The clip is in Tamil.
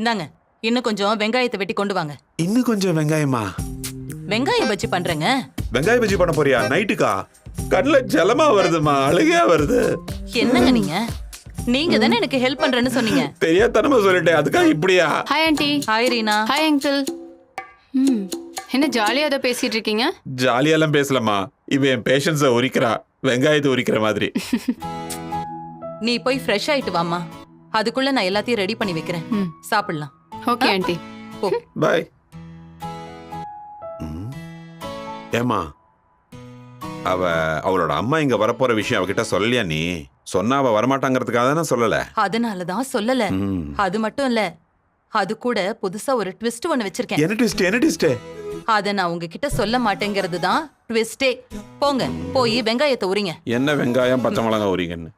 இந்தாங்க, இன்னும் கொஞ்சம் வெங்காயத்தை வெட்டி கொண்டு வாங்க. இன்னும் கொஞ்சம் வெங்காயமா? வெங்காய பஜ்ஜி பண்றேங்க. வெங்காய பஜ்ஜி பண்ண போறியா நைட்டுக்கா? கண்ணுல ஜலமா வருதுமா, அழுகையா வருது. என்னங்க நீங்க தானே எனக்கு ஹெல்ப் பண்றேன்னு சொன்னீங்க. தெரியாதனமா சொல்லிட்டேன், அதுக்காக இப்படியா? Hi aunty. Hi Reena. Hi uncle. என்ன ஜாலியா ஏதோ பேசிட்டு இருக்கீங்க? ஜாலியெல்லாம் பேசலமா, இவ என் பேஷன்ஸை உரிக்கிறா, வெங்காயத்தை உரிக்கிற மாதிரி. நீ போய் ஃப்ரெஷ் ஆயிட்டு வாமா, அதுக்குள்ள நான் எல்லாத்தையும் ரெடி பண்ணி வைக்கிறேன். சாப்பிடலாம். Okay aunty. போ. பாய். ஏமா, அவளோட அம்மா இங்க வரப்போற விஷயம் அவகிட்ட சொல்லலையா? நீ சொன்னா அவ வரமாட்டாங்கிறதுக்காக தானே சொல்லல. அதனாலதான் சொல்லல. அது மட்டும் இல்ல, அது கூட புதுசா ஒரு ட்விஸ்ட் ஒன்னு வச்சிருக்கேன். என்ன ட்விஸ்ட்? என்ன ட்விஸ்ட்? அத நான் உங்ககிட்ட சொல்ல மாட்டேங்கிறது தான் ட்விஸ்டே. போங்க, போய் வெங்காயத்தை உரிங்க. என்ன வெங்காயம் பச்சை மிளகாய் உரிங்கன்னு?